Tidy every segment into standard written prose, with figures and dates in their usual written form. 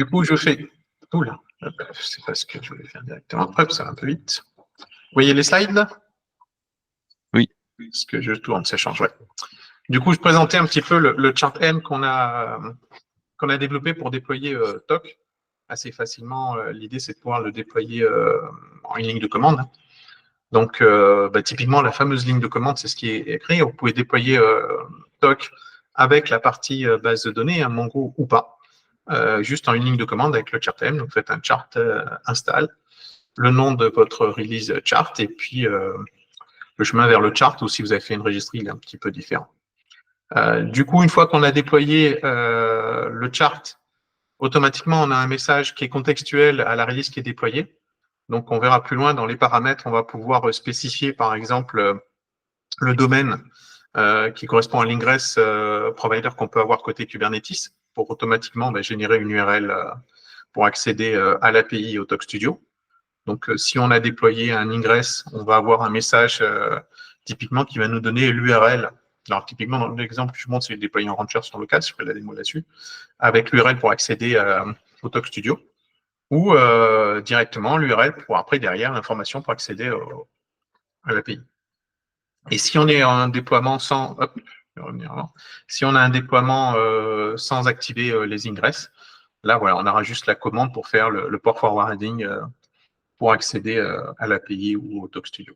Du coup, je fais... Oula, c'est pas ce que je voulais faire directement. Hop, ça va un peu vite. Vous voyez les slides là? Oui. Parce que je tourne, ça change, ouais. Du coup, je présentais un petit peu le chart M qu'on a développé pour déployer TOC assez facilement. L'idée, c'est de pouvoir le déployer en une ligne de commande. Donc, typiquement, la fameuse ligne de commande, c'est ce qui est écrit. Vous pouvez déployer TOC avec la partie base de données, Mongo ou pas, juste en une ligne de commande avec le chart M. Donc, vous faites un chart install, le nom de votre release chart, et puis le chemin vers le chart, ou si vous avez fait une registry, il est un petit peu différent. Du coup, une fois qu'on a déployé le chart, automatiquement, on a un message qui est contextuel à la release qui est déployée. Donc, on verra plus loin dans les paramètres, on va pouvoir spécifier, par exemple, le domaine qui correspond à l'ingress provider qu'on peut avoir côté Kubernetes pour automatiquement générer une URL pour accéder à l'API au Talk Studio. Donc, si on a déployé un ingress, on va avoir un message typiquement qui va nous donner l'URL. Alors, typiquement, dans l'exemple que je montre, c'est déployé en Rancher sur local, je ferai la démo là-dessus, avec l'URL pour accéder au Talk Studio, ou directement l'URL pour après, derrière, l'information pour accéder à l'API. Et si on est en déploiement sans... Hop, je vais revenir avant. Si on a un déploiement sans activer les ingress, là, voilà, on aura juste la commande pour faire le port forwarding pour accéder à l'API ou au Talk Studio.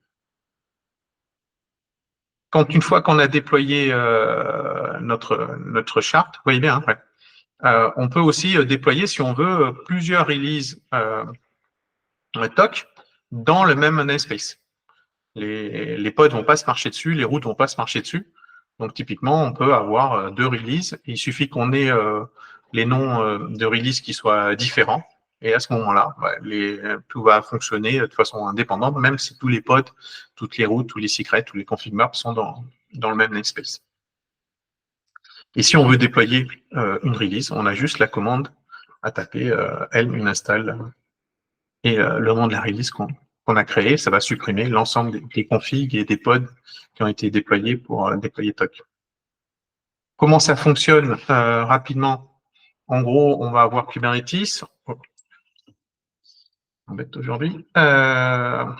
Une fois qu'on a déployé notre chart, vous voyez bien, hein, on peut aussi déployer, si on veut, plusieurs releases TOC dans le même namespace. Les pods ne vont pas se marcher dessus, les routes ne vont pas se marcher dessus. Donc, typiquement, on peut avoir deux releases. Il suffit qu'on ait les noms de releases qui soient différents. Et à ce moment-là, tout va fonctionner de façon indépendante, même si tous les pods, toutes les routes, tous les secrets, tous les config maps sont dans le même namespace. Et si on veut déployer une release, on a juste la commande à taper helm install et le nom de la release qu'on a créée. Ça va supprimer l'ensemble des configs et des pods qui ont été déployés pour déployer TOC. Comment ça fonctionne rapidement? En gros, on va avoir Kubernetes. Embête aujourd'hui. On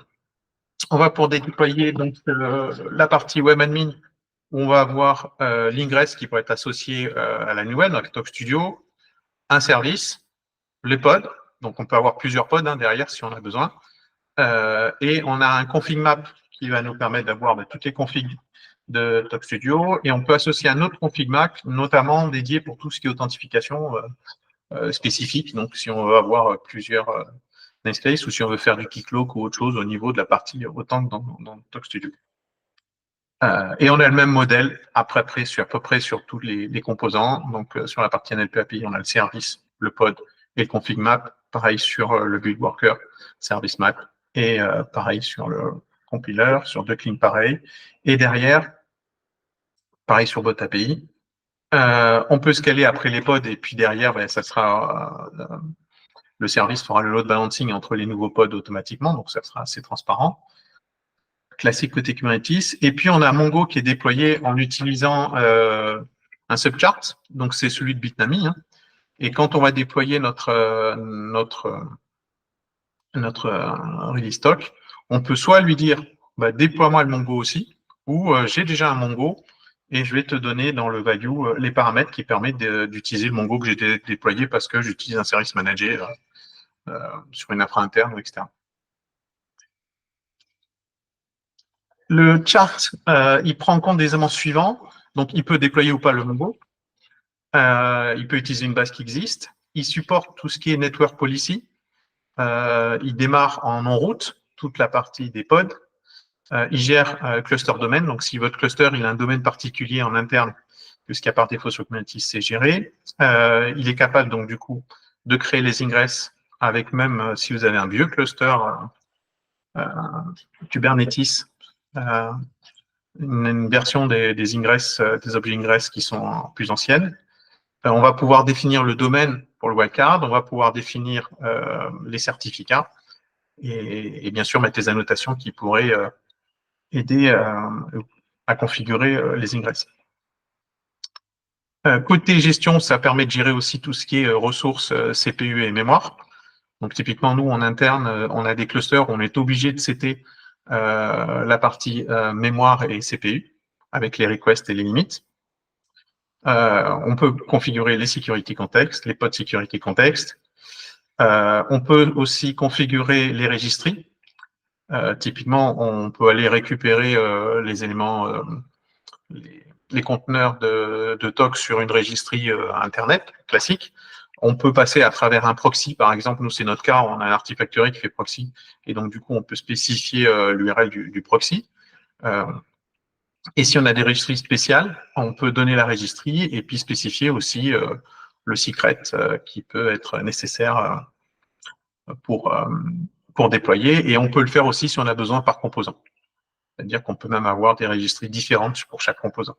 va pour déployer donc la partie webadmin, où on va avoir l'ingress qui pourrait être associé à la nouvelle, donc Talk Studio, un service, les pods. Donc, on peut avoir plusieurs pods derrière si on a besoin. Et on a un config map qui va nous permettre d'avoir toutes les configs de Talk Studio. Et on peut associer un autre config map, notamment dédié pour tout ce qui est authentification spécifique. Donc, si on veut avoir plusieurs namespaces ou si on veut faire du kicklock ou autre chose au niveau de la partie autant que dans Talk Studio. Et on a le même modèle à peu près sur tous les composants. Donc, sur la partie NLP API, on a le service, le pod et le config map. Pareil sur le build worker, service map. Et pareil sur le compiler, sur deux clean pareil. Et derrière, pareil sur bot API. On peut scaler après les pods et puis derrière, ça sera le service fera le load balancing entre les nouveaux pods automatiquement, donc ça sera assez transparent. Classique côté Kubernetes. Et puis, on a Mongo qui est déployé en utilisant un subchart, donc c'est celui de Bitnami. Hein. Et quand on va déployer notre release stock, on peut soit lui dire déploie-moi le Mongo aussi, ou j'ai déjà un Mongo et je vais te donner dans le value les paramètres qui permettent d'utiliser le Mongo que j'ai déployé parce que j'utilise un service manager sur une infra interne, etc. Le chart, il prend en compte des éléments suivants. Donc, il peut déployer ou pas le Mongo. Il peut utiliser une base qui existe. Il supporte tout ce qui est network policy. Il démarre en en-route, toute la partie des pods. Il gère cluster domaine. Donc, si votre cluster il a un domaine particulier en interne, que ce qu'il y a par défaut sur Kubernetes, c'est géré. Il est capable, donc, du coup, de créer les ingress avec même si vous avez un vieux cluster Kubernetes, une version des ingress, des objets ingress qui sont plus anciennes. On va pouvoir définir le domaine pour le wildcard, on va pouvoir définir les certificats et bien sûr mettre les annotations qui pourraient aider à configurer les ingress. Côté gestion, ça permet de gérer aussi tout ce qui est ressources CPU et mémoire. Donc typiquement, nous, en interne, on a des clusters où on est obligé de setter la partie mémoire et CPU avec les requests et les limites. On peut configurer les security context, les pods security context. On peut aussi configurer les registries. Typiquement, on peut aller récupérer les éléments, les conteneurs de TOC sur une registrie Internet classique. On peut passer à travers un proxy, par exemple. Nous, c'est notre cas, on a un Artifactory qui fait proxy, et donc du coup, on peut spécifier l'URL du proxy. Et si on a des registries spéciales, on peut donner la registrie et puis spécifier aussi le secret qui peut être nécessaire pour déployer. Et on peut le faire aussi si on a besoin par composant. C'est-à-dire qu'on peut même avoir des registries différentes pour chaque composant.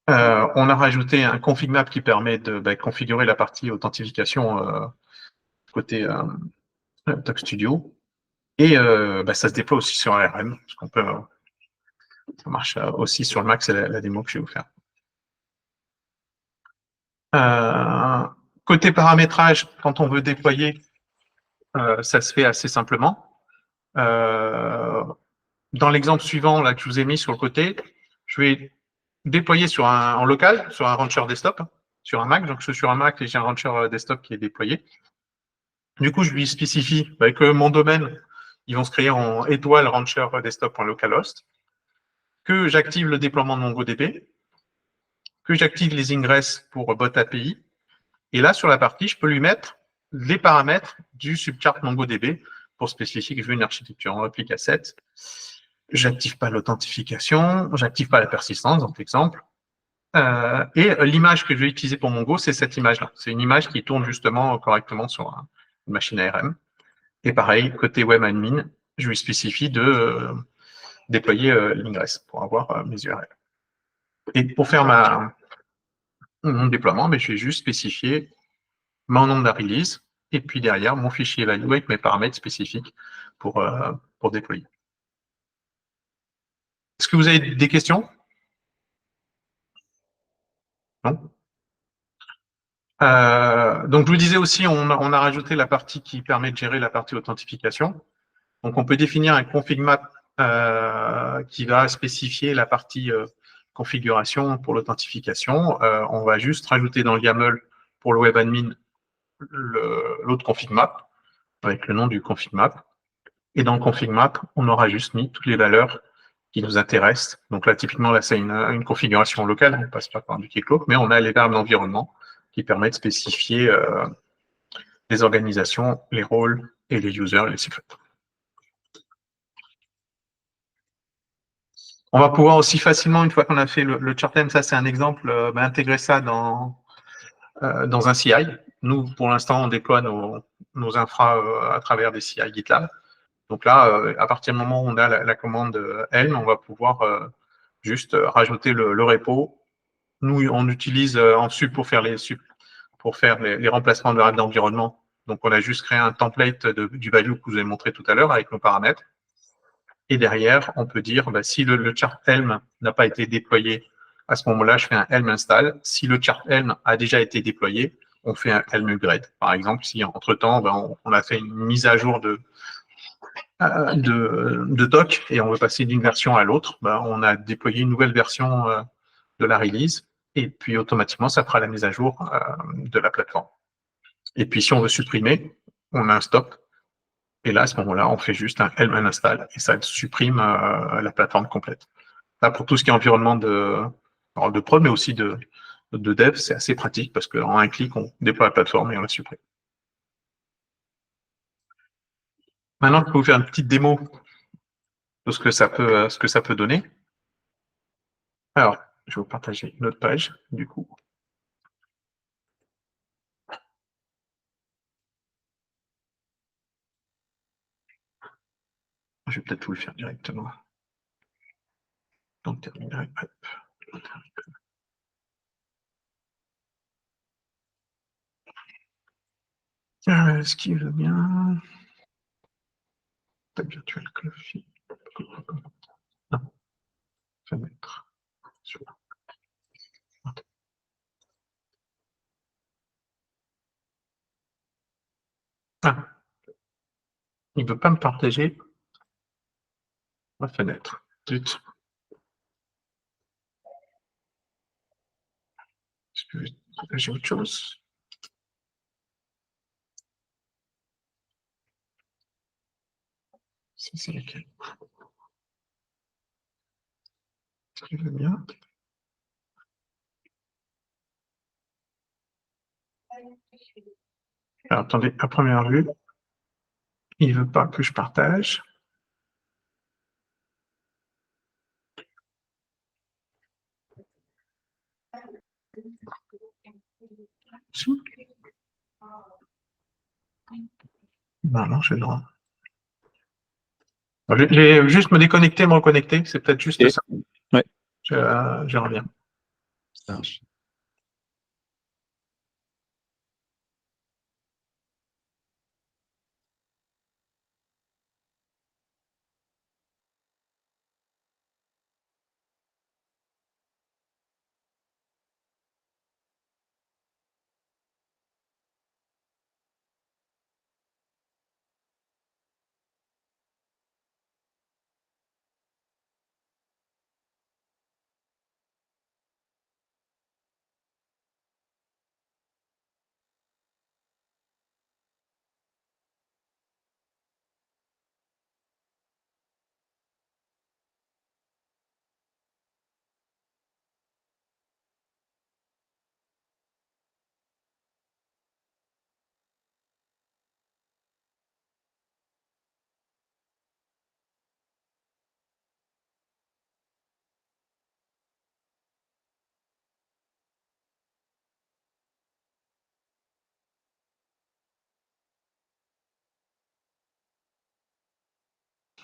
On a rajouté un config map qui permet de configurer la partie authentification côté Doc Studio. Et ça se déploie aussi sur ARM, parce qu'on peut, ça marche aussi sur le Mac, c'est la démo que je vais vous faire. Côté paramétrage, quand on veut déployer, ça se fait assez simplement. Dans l'exemple suivant là, que je vous ai mis sur le côté, je vais déployer en local, sur un rancher desktop, sur un Mac. Donc, je suis sur un Mac et j'ai un rancher desktop qui est déployé. Du coup, je lui spécifie que mon domaine, ils vont se créer en étoile rancher desktop.localhost, que j'active le déploiement de MongoDB, que j'active les ingresses pour bot API. Et là, sur la partie, je peux lui mettre les paramètres du subchart MongoDB pour spécifier que je veux une architecture en réplique à 7. J'active pas l'authentification, j'active pas la persistance, dans l'exemple. Et l'image que je vais utiliser pour Mongo, c'est cette image-là. C'est une image qui tourne justement correctement sur une machine ARM. Et pareil, côté webadmin, je lui spécifie de déployer l'ingress pour avoir mes URL. Et pour faire mon déploiement, je vais juste spécifier mon nom de la release et puis derrière mon fichier value avec mes paramètres spécifiques pour déployer. Est-ce que vous avez des questions? Non? Donc, je vous disais aussi, on a rajouté la partie qui permet de gérer la partie authentification. Donc, on peut définir un config map qui va spécifier la partie configuration pour l'authentification. On va juste rajouter dans le YAML pour le webadmin l'autre config map avec le nom du config map. Et dans le config map, on aura juste mis toutes les valeurs qui nous intéressent. Donc là, typiquement, là, c'est une configuration locale, on ne passe pas par du keycloak, mais on a les verbes d'environnement qui permettent de spécifier les organisations, les rôles et les users et les secrets. On va pouvoir aussi facilement, une fois qu'on a fait le chartem, ça c'est un exemple, intégrer ça dans un CI. Nous, pour l'instant, on déploie nos infras à travers des CI GitLab. Donc là, à partir du moment où on a la commande Helm, on va pouvoir juste rajouter le repo. Nous, on utilise en sub pour faire les remplacements de variables d'environnement. Donc, on a juste créé un template du value que je vous ai montré tout à l'heure avec nos paramètres. Et derrière, on peut dire, si le chart Helm n'a pas été déployé, à ce moment-là, je fais un Helm install. Si le chart Helm a déjà été déployé, on fait un Helm upgrade. Par exemple, si entre-temps, on a fait une mise à jour de TOC et on veut passer d'une version à l'autre, on a déployé une nouvelle version de la release et puis automatiquement, ça fera la mise à jour de la plateforme. Et puis, si on veut supprimer, on a un stop. Et là, à ce moment-là, on fait juste un helm uninstall et ça supprime la plateforme complète. Là, pour tout ce qui est environnement de prod, mais aussi de dev, c'est assez pratique parce qu'en un clic, on déploie la plateforme et on la supprime. Maintenant, je peux vous faire une petite démo de ce que ça peut donner. Alors, je vais vous partager une autre page, du coup. Je vais peut-être vous le faire directement. Donc, terminal. Est-ce qu'il veut bien virtual coffee. Non. Je vais mettre sur. Ah, il ne veut pas me partager ma fenêtre. Zut. Est-ce que je vais partager autre chose? Ça, c'est lequel? Très bien. Alors, attendez, à première vue, il ne veut pas que je partage. Si. Non, j'ai le droit. Je vais juste me déconnecter, me reconnecter. C'est peut-être juste Ok. ça. Ouais. Je reviens. Ça marche.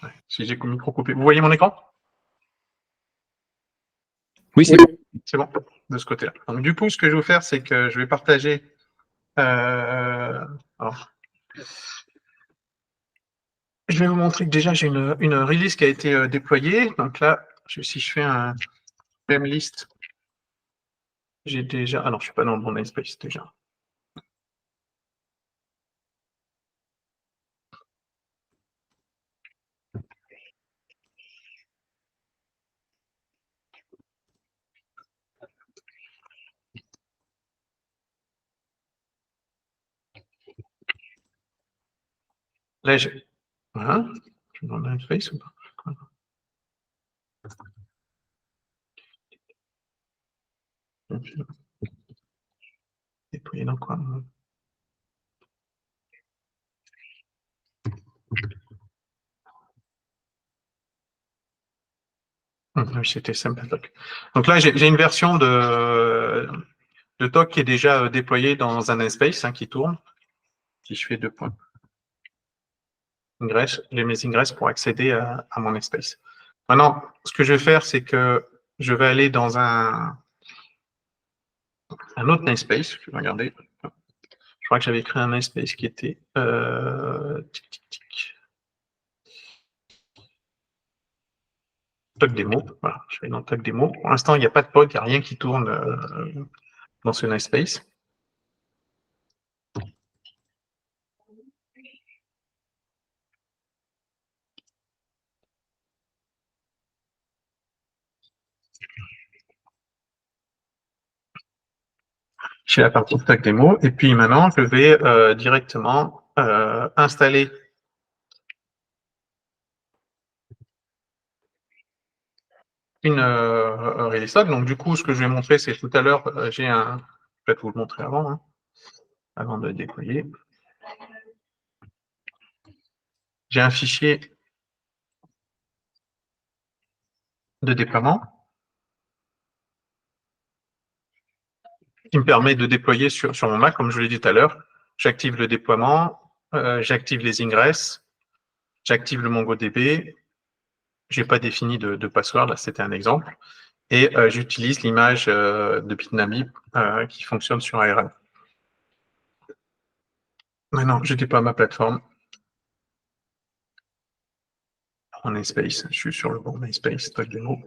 Ouais, si j'ai le micro coupé. Vous voyez mon écran? Oui, c'est bon. C'est bon, de ce côté-là. Donc, du coup, ce que je vais faire, c'est que je vais partager. Alors, je vais vous montrer que déjà, j'ai une release qui a été déployée. Donc là, si je fais un theme list, j'ai déjà. Ah non, je ne suis pas dans le bon namespace déjà. Là, j'ai. Voilà. Je suis dans le namespace ou pas? Déployer dans quoi? Oui, c'était simple toc. Donc là, j'ai une version de toc qui est déjà déployée dans un namespace qui tourne. Si je fais 2 points. Ingress, j'ai mes ingress pour accéder à mon namespace. Maintenant, ce que je vais faire, c'est que je vais aller dans un autre namespace. Je vais regarder. Je crois que j'avais créé un namespace qui était toc démo. Voilà, je vais dans toc démo. Pour l'instant, il n'y a pas de pod, il n'y a rien qui tourne dans ce namespace. J'ai la partie toc démo. Et puis maintenant, je vais directement installer une release log. Donc, du coup, ce que je vais montrer, c'est tout à l'heure, j'ai un. Je vais peut-être vous le montrer avant de déployer. J'ai un fichier de déploiement qui me permet de déployer sur mon Mac, comme je vous l'ai dit tout à l'heure. J'active le déploiement, j'active les ingress, j'active le MongoDB. Je n'ai pas défini de password, là c'était un exemple. Et j'utilise l'image de Bitnami qui fonctionne sur ARM. Maintenant, je déploie ma plateforme. En namespace, je suis sur le bon namespace, toc démo.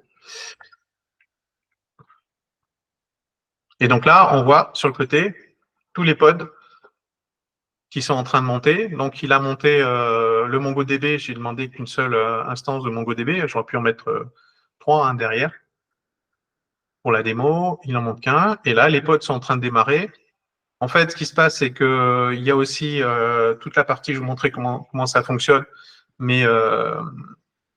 Et donc là, on voit sur le côté tous les pods qui sont en train de monter. Donc, il a monté le MongoDB. J'ai demandé qu'une seule instance de MongoDB. J'aurais pu en mettre 3 derrière pour la démo. Il n'en monte qu'un. Et là, les pods sont en train de démarrer. En fait, ce qui se passe, c'est qu'il y a aussi toute la partie, je vous montrais comment ça fonctionne, mais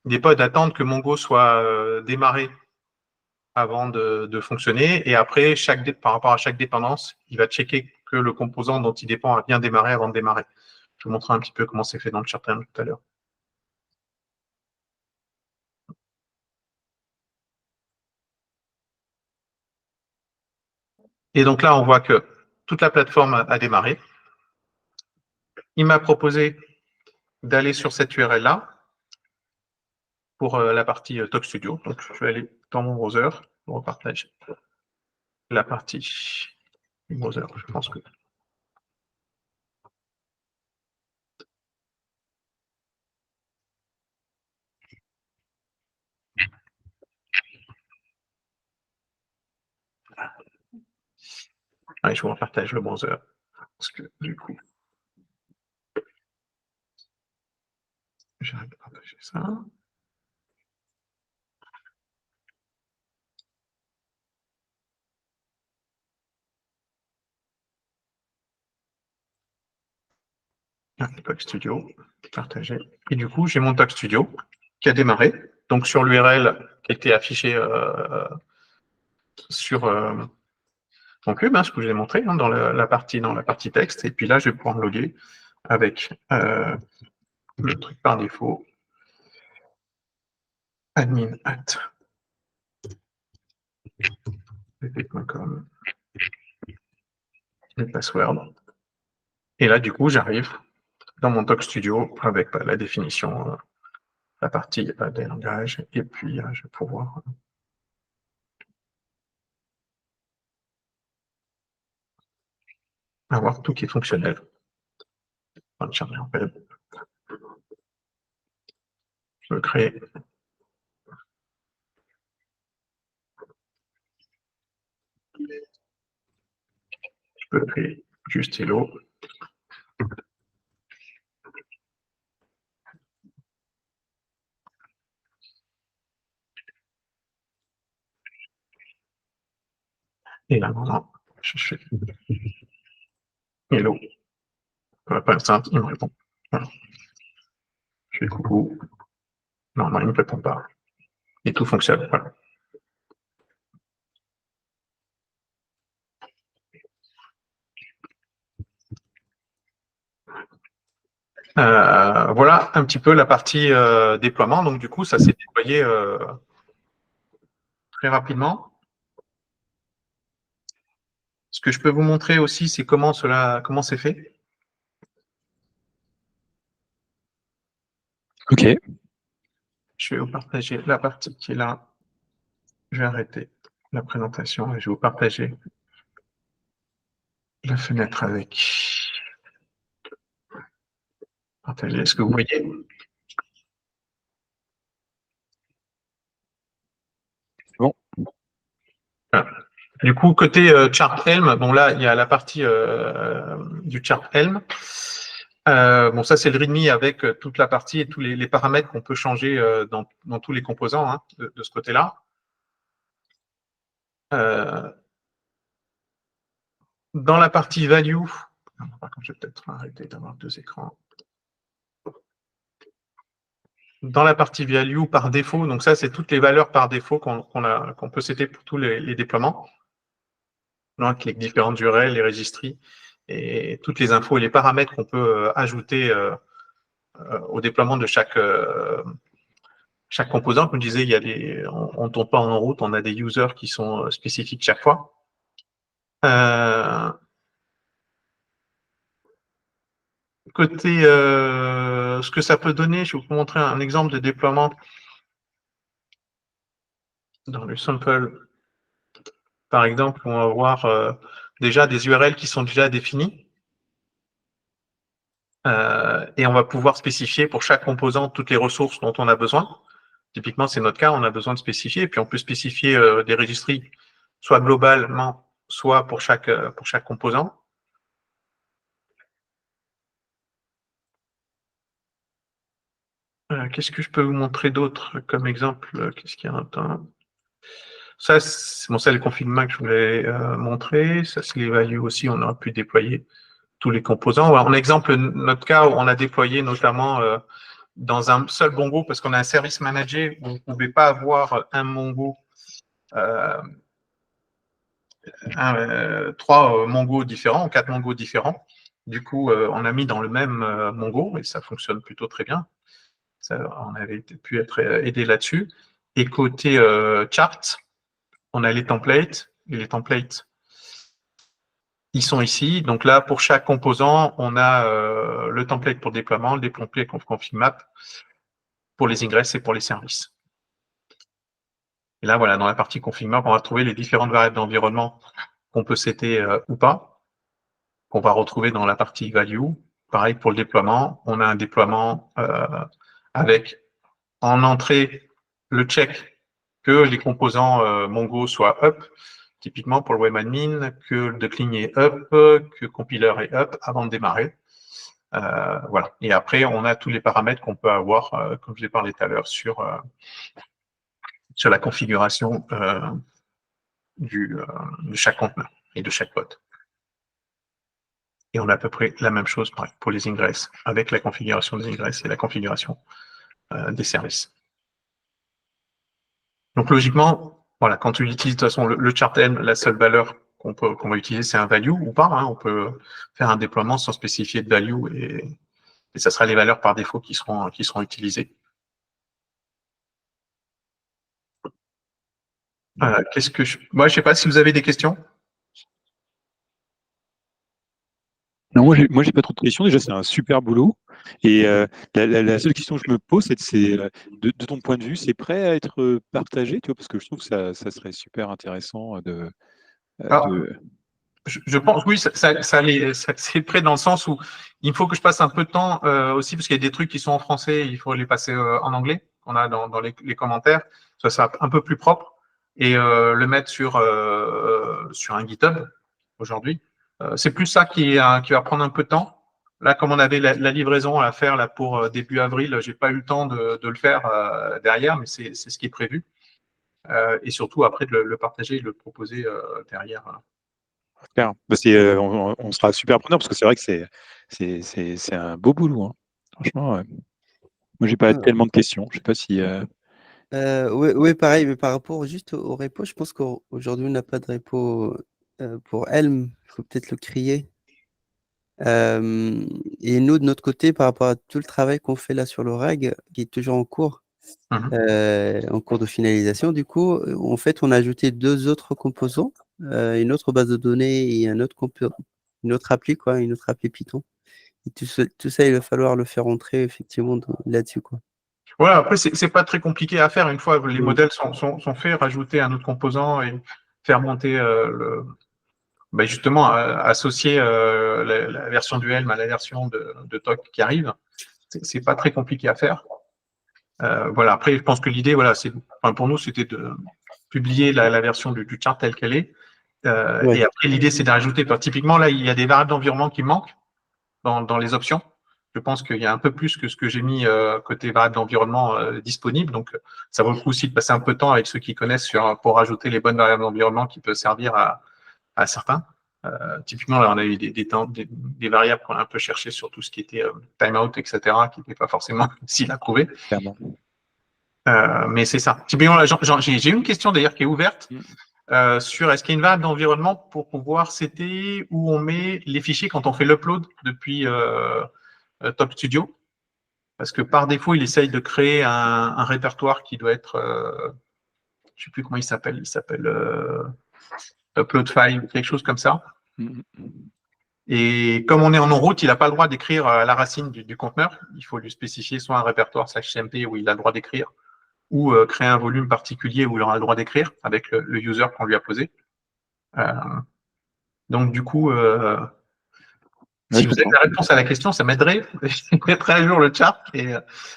les pods attendent que Mongo soit démarré avant de fonctionner. Et après, par rapport à chaque dépendance, il va checker que le composant dont il dépend a bien démarré avant de démarrer. Je vous montrerai un petit peu comment c'est fait dans le chart-end tout à l'heure. Et donc là, on voit que toute la plateforme a démarré. Il m'a proposé d'aller sur cette URL-là pour la partie Talk Studio. Donc, je vais aller dans mon browser pour repartager la partie du browser. Je pense que allez, je vous repartage le browser parce que du coup, j'arrive à partager ça. Talk Studio, partagé. Et du coup, j'ai mon Talk Studio qui a démarré. Donc, sur l'URL qui était affichée sur mon cube, ce que je vous ai montré dans la partie texte. Et puis là, je vais pouvoir me loguer avec le truc par défaut. admin@pp.com, le password. Et là, du coup, j'arrive dans mon Talk Studio avec la définition, la partie des langages. Et puis, je vais pouvoir avoir tout qui est fonctionnel. Je veux créer juste hello. Et là, maintenant, je fais hello. Pas simple, il me répond. Voilà. Je fais coucou. Normalement, il ne me répond pas. Et tout fonctionne. Voilà. Voilà un petit peu la partie déploiement. Donc, du coup, ça s'est déployé très rapidement. Ce que je peux vous montrer aussi, c'est comment c'est fait. OK. Je vais vous partager la partie qui est là. Je vais arrêter la présentation et je vais vous partager la fenêtre avec. Partager. Est-ce que vous voyez? Bon. Voilà. Du coup, côté chart Helm, bon là, il y a la partie du chart Helm. Bon, ça, c'est le README avec toute la partie et tous les paramètres qu'on peut changer dans tous les composants de ce côté-là. Dans la partie value, par contre, je vais peut-être arrêter d'avoir 2 écrans. Dans la partie value par défaut, donc ça, c'est toutes les valeurs par défaut qu'on peut setter pour tous les déploiements. Donc, les différentes URL, les registries et toutes les infos et les paramètres qu'on peut ajouter au déploiement de chaque composant. Comme je disais, on ne tourne pas en route, on a des users qui sont spécifiques chaque fois. Côté ce que ça peut donner, je vais vous montrer un exemple de déploiement dans le sample. Par exemple, on va voir déjà des URL qui sont déjà définies. Et on va pouvoir spécifier pour chaque composant toutes les ressources dont on a besoin. Typiquement, c'est notre cas, on a besoin de spécifier. Et puis, on peut spécifier des registries, soit globalement, soit pour chaque composant. Qu'est-ce que je peux vous montrer d'autre comme exemple? Qu'est-ce qu'il y a un Ça, c'est bon, ça, les config Mac, je voulais montrer. Ça, c'est les values aussi. On aurait pu déployer tous les composants. En exemple, notre cas, on a déployé notamment dans un seul Mongo, parce qu'on a un service manager où vous ne pouvez pas avoir un Mongo, trois Mongo différents, 4 Mongo différents. Du coup, on a mis dans le même Mongo et ça fonctionne plutôt très bien. Ça, on avait pu être aidé là-dessus. Et côté chart, on a les templates. Et les templates, ils sont ici. Donc là, pour chaque composant, on a le template pour déploiement, le template config map pour les ingress et pour les services. Et là, voilà, dans la partie config map, on va trouver les différentes variables d'environnement qu'on peut setter ou pas, qu'on va retrouver dans la partie value. Pareil pour le déploiement, on a un déploiement avec en entrée le check que les composants Mongo soient up, typiquement pour le webadmin, que le decline est up, que le compiler est up avant de démarrer. Voilà. Et après, on a tous les paramètres qu'on peut avoir, comme je l'ai parlé tout à l'heure, sur la configuration de chaque conteneur et de chaque pod. Et on a à peu près la même chose pour les ingress, avec la configuration des ingress et la configuration des services. Donc logiquement, voilà, quand tu utilises de toute façon le chart N, la seule valeur qu'on va utiliser, c'est un value ou pas. Hein, on peut faire un déploiement sans spécifier de value et ça sera les valeurs par défaut qui seront utilisées. Moi, je sais pas si vous avez des questions. Non, moi, j'ai pas trop de questions. Déjà, c'est un super boulot. Et la seule question que je me pose, c'est de ton point de vue, c'est prêt à être partagé, tu vois, parce que je trouve que ça serait super intéressant Je pense, oui, c'est prêt dans le sens où il faut que je passe un peu de temps aussi, parce qu'il y a des trucs qui sont en français, il faut les passer en anglais, qu'on a dans les commentaires, ça sera un peu plus propre, et le mettre sur un GitHub aujourd'hui. C'est plus ça qui va prendre un peu de temps. Là, comme on avait la livraison à faire là, pour début avril, j'ai pas eu le temps de le faire derrière, mais c'est ce qui est prévu. Et surtout, après, de le partager et de le proposer derrière. Claire. Bah, on sera super preneur parce que c'est vrai que c'est un beau boulot. Hein. Franchement, moi, j'ai pas tellement de questions. Je sais pas si. Oui, pareil, mais par rapport juste au repo, je pense qu'aujourd'hui, on n'a pas de repo pour Helm. Il faut peut-être le créer. Et nous, de notre côté, par rapport à tout le travail qu'on fait là sur le RAG, qui est toujours en cours de finalisation, du coup, en fait, on a ajouté 2 autres composants, une autre base de données et une autre appli, une autre appli Python. Et tout ça, il va falloir le faire entrer effectivement là-dessus, quoi. Voilà, après, c'est pas très compliqué à faire. Une fois que les modèles sont faits, rajouter un autre composant et faire monter justement, associer la version du Helm à la version de TOC qui arrive. C'est pas très compliqué à faire. Voilà, après, je pense que l'idée, voilà, pour nous, c'était de publier la version du chart telle qu'elle est. Et après, l'idée, c'est de rajouter. Typiquement, là, il y a des variables d'environnement qui manquent dans les options. Je pense qu'il y a un peu plus que ce que j'ai mis côté variable d'environnement disponible. Donc, ça vaut le coup aussi de passer un peu de temps avec ceux qui connaissent pour rajouter les bonnes variables d'environnement qui peuvent servir à certains. Typiquement, là, on a eu des variables qu'on a un peu cherchées sur tout ce qui était timeout, etc., qui n'était pas forcément facile à trouver. Clairement. Mais c'est ça. Typiquement, là, j'ai une question d'ailleurs qui est ouverte sur est-ce qu'il y a une variable d'environnement pour pouvoir setter où on met les fichiers quand on fait l'upload depuis Top Studio, parce que par défaut, il essaye de créer un répertoire qui doit être, je ne sais plus comment il s'appelle Upload File ou quelque chose comme ça. Et comme on est en route, il n'a pas le droit d'écrire à la racine du conteneur. Il faut lui spécifier soit un répertoire /cmp où il a le droit d'écrire, ou créer un volume particulier où il aura le droit d'écrire avec le user qu'on lui a posé. Donc, du coup, si vous avez la réponse à la question, ça m'aiderait. Je mettrai à jour le chart. Et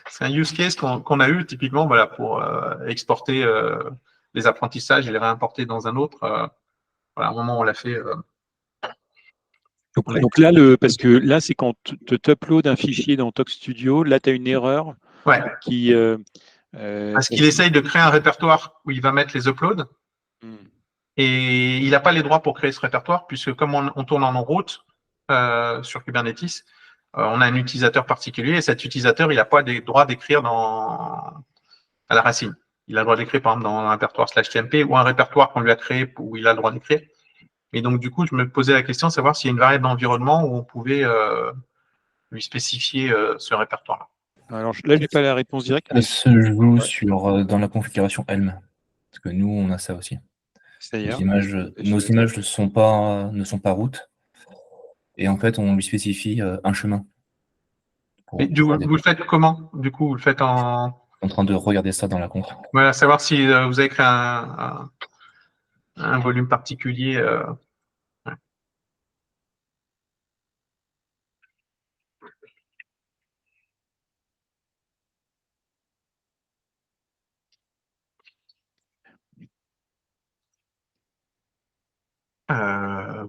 c'est un use case qu'on a eu typiquement voilà, pour exporter les apprentissages et les réimporter dans un autre. Voilà, au moment où on l'a fait. Donc là, parce que là, c'est quand tu uploads un fichier dans Talk Studio, là, tu as une erreur Ouais. Parce qu'il essaye de créer un répertoire où il va mettre les uploads. Et il n'a pas les droits pour créer ce répertoire, puisque comme on tourne en route sur Kubernetes, on a un utilisateur particulier, et cet utilisateur, il n'a pas des droits d'écrire à la racine. Il a le droit d'écrire, par exemple, dans un répertoire /tmp ou un répertoire qu'on lui a créé où il a le droit d'écrire. Et donc, du coup, je me posais la question de savoir s'il y a une variable d'environnement où on pouvait lui spécifier ce répertoire-là. Alors là, je n'ai pas la réponse directe. Ça se joue dans la configuration Helm. Parce que nous, on a ça aussi. Nos images ne sont pas root. Et en fait, on lui spécifie un chemin. Et vous le faites comment? Du coup, vous le faites en train de regarder ça dans la conf. Voilà, savoir si vous avez créé un volume particulier. Ouais.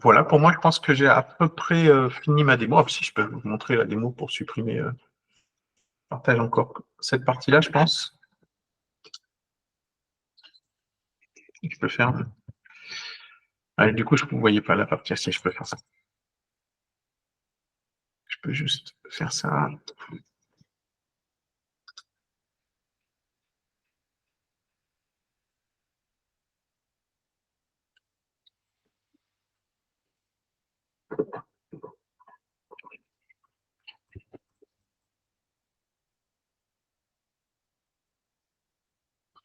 Voilà, pour moi, je pense que j'ai à peu près fini ma démo. Si je peux vous montrer la démo pour supprimer, je partage encore cette partie-là, je pense. Je peux faire. Allez, du coup, je ne voyais pas la partie. Si je peux faire ça. Je peux juste faire ça.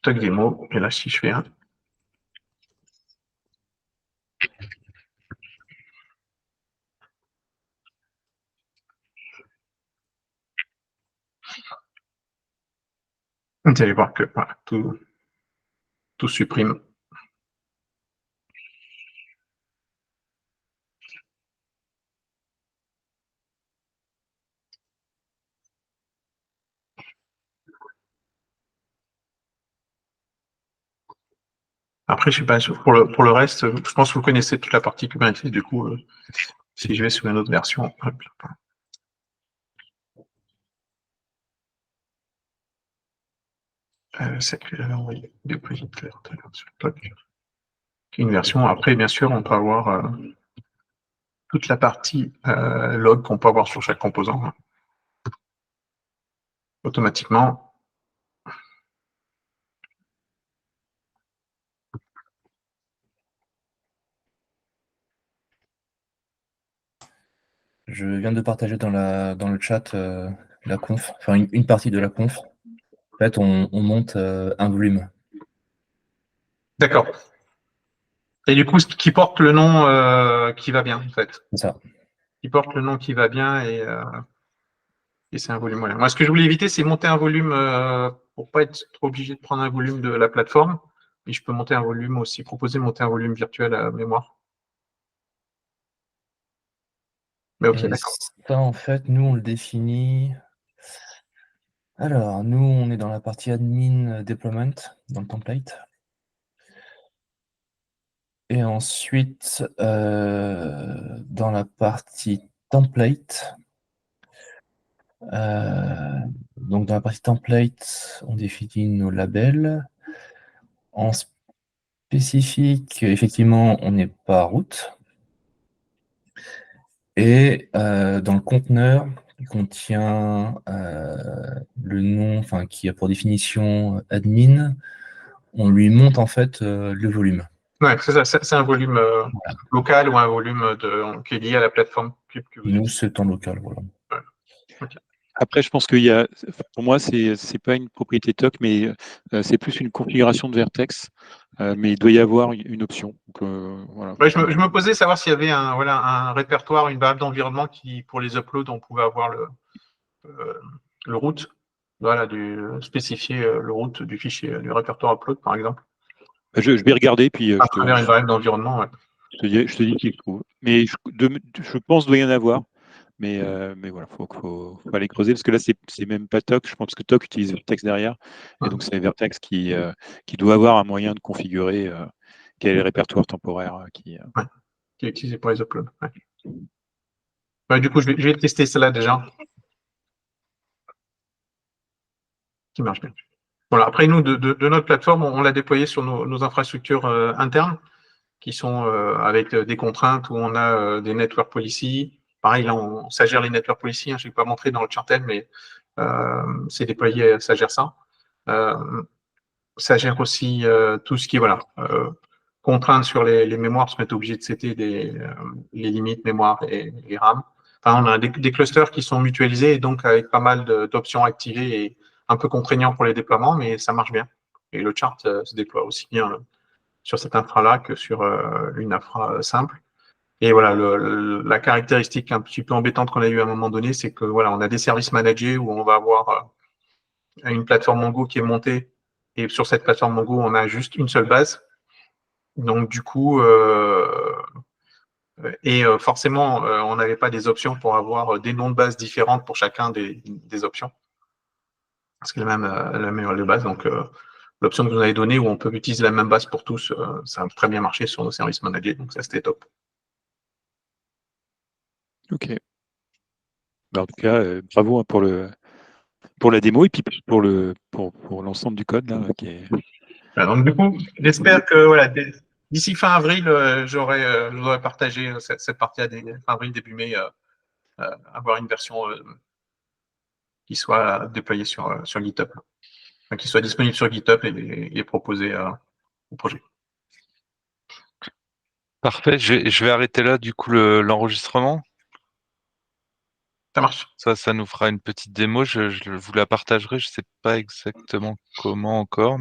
Toc démo. Et là, si je fais un. Vous allez voir que voilà, tout supprime. Après, je sais pas, pour le reste, je pense que vous connaissez toute la partie Kubernetes. Du coup, si je vais sur une autre version, hop, celle que j'avais envoyée, déployée tout à l'heure sur le blog. Une version. Après, bien sûr, on peut avoir toute la partie log qu'on peut avoir sur chaque composant. Automatiquement. Je viens de partager dans le chat la conf, enfin une partie de la conf. En fait, on monte un volume. D'accord. Et du coup, qui porte le nom qui va bien, en fait. C'est ça. Qui porte le nom qui va bien et c'est un volume. Voilà. Moi, ce que je voulais éviter, c'est monter un volume pour ne pas être trop obligé de prendre un volume de la plateforme. Et je peux monter un volume aussi, proposer de monter un volume virtuel à mémoire. Mais ok, d'accord. Ça, en fait, nous, on le définit. Alors, nous, on est dans la partie admin deployment, dans le template. Et ensuite, dans la partie template, donc dans la partie template, on définit nos labels. En spécifique, effectivement, on n'est pas route. Et dans le conteneur, qui contient le nom, enfin qui a pour définition admin, on lui monte en fait le volume. Ouais, c'est ça, c'est un volume local ou un volume qui est lié à la plateforme que vous Nous, c'est en local, voilà. Ouais. Okay. Après, je pense pour moi, c'est pas une propriété TOC, mais c'est plus une configuration de Vertex. Mais il doit y avoir une option. Donc, voilà. Ouais, je me posais savoir s'il y avait un répertoire, une variable d'environnement qui, pour les uploads, on pouvait avoir le route, voilà, spécifier le route du fichier, du répertoire upload, par exemple. Je vais regarder, puis à travers une variable d'environnement, ouais. Je te dis qu'il trouve. Mais je pense qu'il doit y en avoir. Mais voilà, faut aller creuser, parce que là, c'est même pas TOC. Je pense que TOC utilise Vertex derrière. Et donc, c'est Vertex qui doit avoir un moyen de configurer quel est le répertoire temporaire qui est utilisé pour les uploads. Ouais. Ouais, du coup, je vais tester cela déjà. qui marche bien. Voilà. Après, nous, de notre plateforme, on l'a déployé sur nos infrastructures internes, qui sont avec des contraintes où on a des network policy. Pareil, là, ça gère les network policy. Je ne vais pas montrer dans le chart-end, mais c'est déployé, ça gère ça. Ça gère aussi tout ce qui est contraintes sur les mémoires, parce qu'on est obligé de setter les limites mémoire et RAM. Enfin, on a des clusters qui sont mutualisés et donc avec pas mal d'options activées et un peu contraignants pour les déploiements, mais ça marche bien. Et le chart se déploie aussi bien sur cette infra-là que sur une infra simple. Et voilà, la caractéristique un petit peu embêtante qu'on a eue à un moment donné, c'est que voilà, on a des services managés où on va avoir une plateforme Mongo qui est montée. Et sur cette plateforme Mongo, on a juste une seule base. Donc, du coup, forcément, on n'avait pas des options pour avoir des noms de base différentes pour chacun des options. Parce que la même de base. Donc, l'option que vous avez donnée où on peut utiliser la même base pour tous, ça a très bien marché sur nos services managés. Donc, ça, c'était top. Ok. En tout cas, bravo pour la démo et puis pour l'ensemble du code là, qui est... Donc, du coup, j'espère que voilà, d'ici fin avril, je vous aurai partagé cette partie à fin avril, début mai, avoir une version qui soit déployée sur GitHub, enfin, qui soit disponible sur GitHub et proposée au projet. Parfait, je vais arrêter là du coup l'enregistrement. Ça marche. Ça nous fera une petite démo, je vous la partagerai, je ne sais pas exactement comment encore.